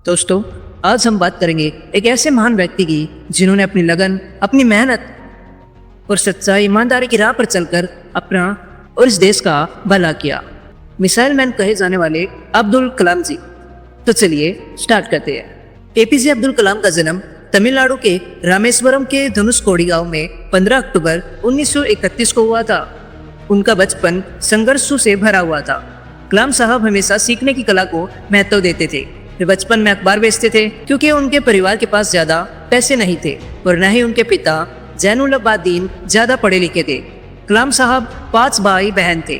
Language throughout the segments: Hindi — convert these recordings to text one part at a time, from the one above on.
दोस्तों, आज हम बात करेंगे एक ऐसे महान व्यक्ति की जिन्होंने अपनी लगन, अपनी मेहनत और सच्चाई, ईमानदारी की राह पर चलकर अपना और इस देश का भला किया। मिसाइल मैन कहे जाने वाले अब्दुल कलाम जी। तो चलिए स्टार्ट करते हैं। एपीजे अब्दुल कलाम का जन्म तमिलनाडु के रामेश्वरम के धनुषकोडी गांव में 15 अक्टूबर 1931 को हुआ था। उनका बचपन संघर्षों से भरा हुआ था। कलाम साहब हमेशा सीखने की कला को महत्व देते थे। वे बचपन में अखबार बेचते थे क्योंकि उनके परिवार के पास ज्यादा पैसे नहीं थे और न ही उनके पिता जैनुल अब्बादीन ज्यादा पढ़े लिखे थे। कलाम साहब 5 भाई बहन थे।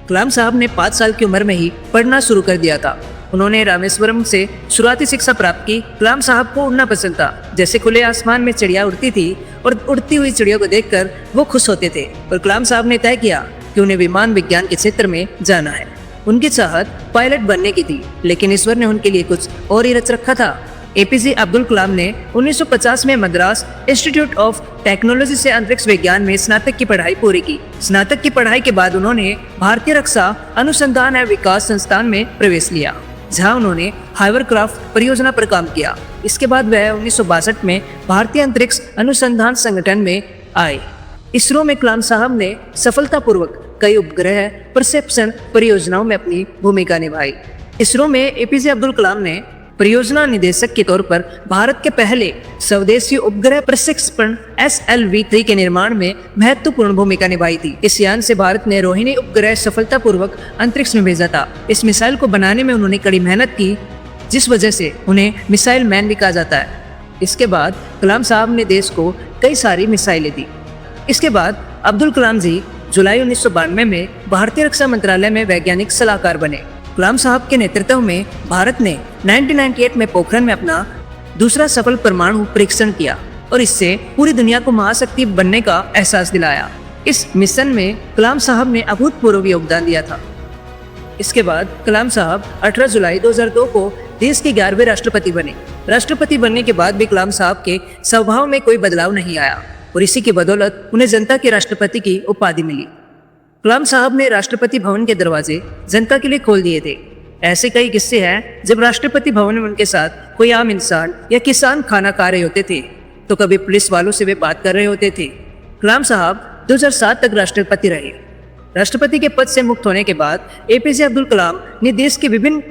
कलाम साहब ने 5 साल की उम्र में ही पढ़ना शुरू कर दिया था। उन्होंने रामेश्वरम से शुरुआती शिक्षा प्राप्त की। कलाम साहब को उड़ना पसंद था। जैसे खुले आसमान में चिड़िया उड़ती थी और उड़ती हुई चिड़ियों को देखकर वो खुश होते थे। और कलाम साहब ने तय किया कि उन्हें विमान विज्ञान के क्षेत्र में जाना है। उनकी चाहत पायलट बनने की थी, लेकिन ईश्वर ने उनके लिए कुछ और ही रच रखा था। एपीजे अब्दुल कलाम ने 1950 में मद्रास इंस्टीट्यूट ऑफ टेक्नोलॉजी से अंतरिक्ष विज्ञान में स्नातक की पढ़ाई पूरी की। स्नातक की पढ़ाई के बाद उन्होंने भारतीय रक्षा अनुसंधान एवं विकास संस्थान में प्रवेश लिया, जहां उन्होंने हाइवरक्राफ्ट परियोजना पर काम किया। इसके बाद वह 1962 में भारतीय अंतरिक्ष अनुसंधान संगठन में आए। इसरो में कलाम साहब ने सफलतापूर्वक कई उपग्रह प्रक्षेपण परियोजनाओं में अपनी भूमिका निभाई। इसरो में एपीजे अब्दुल कलाम ने परियोजना निदेशक के तौर पर भारत के पहले स्वदेशी उपग्रह प्रक्षेपण SLV-3 के निर्माण में महत्वपूर्ण भूमिका निभाई थी। इस यान से भारत ने रोहिणी उपग्रह सफलतापूर्वक अंतरिक्ष में भेजा था। इस मिसाइल को बनाने में उन्होंने कड़ी मेहनत की, जिस वजह से उन्हें मिसाइल मैन भी कहा जाता है। इसके बाद कलाम साहब ने देश को कई सारी मिसाइलें दी। इसके बाद अब्दुल कलाम जी जुलाई 1992 में भारतीय रक्षा मंत्रालय में वैज्ञानिक सलाहकार बने। कलाम साहब के नेतृत्व में भारत ने 1998 में पोखरण में अपना दूसरा सफल परमाणु परीक्षण किया और इससे पूरी दुनिया को महाशक्ति बनने का एहसास दिलाया। इस मिशन में कलाम साहब ने अभूतपूर्व योगदान दिया था। इसके बाद कलाम साहब 18 जुलाई 2002 को देश के 11वें राष्ट्रपति बने। राष्ट्रपति बनने के बाद भी कलाम साहब के स्वभाव में कोई बदलाव नहीं आया और इसी की बदौलत उन्हें जनता के राष्ट्रपति की उपाधि मिली। कलाम साहब ने राष्ट्रपति भवन के दरवाजे जनता के लिए खोल दिए थे। ऐसे कई किस्से हैं जब राष्ट्रपति भवन में उनके साथ कोई आम इंसान या किसान खाना खा रहे होते थे, तो कभी पुलिस वालों से वे बात कर रहे होते थे। कलाम साहब 2007 तक राष्ट्रपति रहे। राष्ट्रपति के पद से मुक्त होने के बाद एपीजे अब्दुल कलाम ने देश के विभिन्न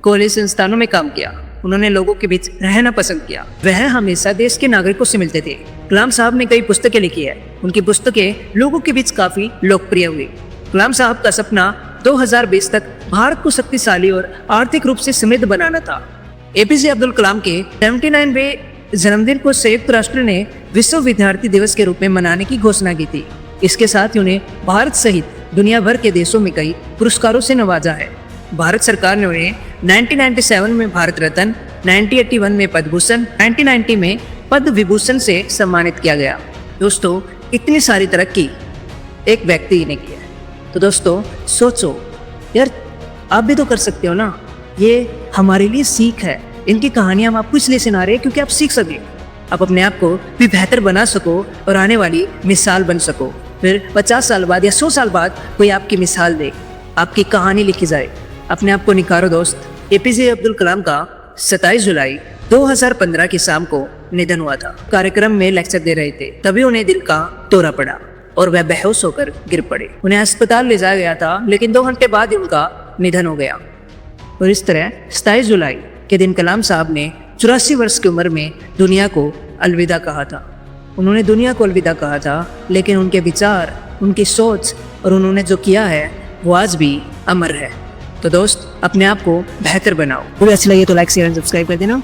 कॉलेज संस्थानों में काम किया। उन्होंने लोगों के बीच रहना पसंद किया। वह हमेशा देश के नागरिकों से मिलते थे। कलाम साहब ने कई पुस्तकें लिखी है। उनकी पुस्तकें लोगों के बीच काफी लोकप्रिय हुई। कलाम साहब का सपना 2020 तक भारत को शक्तिशाली और आर्थिक रूप से समृद्ध बनाना था। एपीजे अब्दुल कलाम के 79वें जन्मदिन को संयुक्त राष्ट्र ने विश्व विद्यार्थी दिवस के रूप में मनाने की घोषणा की थी। इसके साथ ही उन्हें भारत सहित दुनिया भर के देशों में कई पुरस्कारों से नवाजा है। भारत सरकार ने उन्हें 1997 में भारत रत्न, 1981 में पद्म भूषण, 1990 में पद्म विभूषण से सम्मानित किया गया। दोस्तों, इतनी सारी तरक्की एक व्यक्ति ने की है। तो दोस्तों सोचो यार, आप भी तो कर सकते हो ना। ये हमारे लिए सीख है। इनकी कहानियां हम आपको इसलिए सुना रहे हैं क्योंकि आप सीख सके, आप अपने आप को भी बेहतर बना सको और आने वाली मिसाल बन सको। फिर 50 साल बाद या 100 साल बाद कोई आपकी मिसाल दे, आपकी कहानी लिखी जाए। अपने आप को निखारो दोस्त। एपीजे अब्दुल कलाम का 27 जुलाई 2015 की शाम को निधन हुआ था। कार्यक्रम में लेक्चर दे रहे थे, तभी उन्हें दिल का दौरा पड़ा और वह बेहोश होकर गिर पड़े। उन्हें अस्पताल ले जाया गया था, लेकिन 2 घंटे बाद ही उनका निधन हो गया। और इस तरह 27 जुलाई के दिन कलाम साहब ने 84 वर्ष की उम्र में दुनिया को अलविदा कहा था। उन्होंने दुनिया को अलविदा कहा था, लेकिन उनके विचार, उनकी सोच और उन्होंने जो किया है वो आज भी अमर है। तो दोस्त, अपने आप को बेहतर बनाओ। वीडियो अच्छी लगी तो लाइक, शेयर एंड सब्सक्राइब कर देना।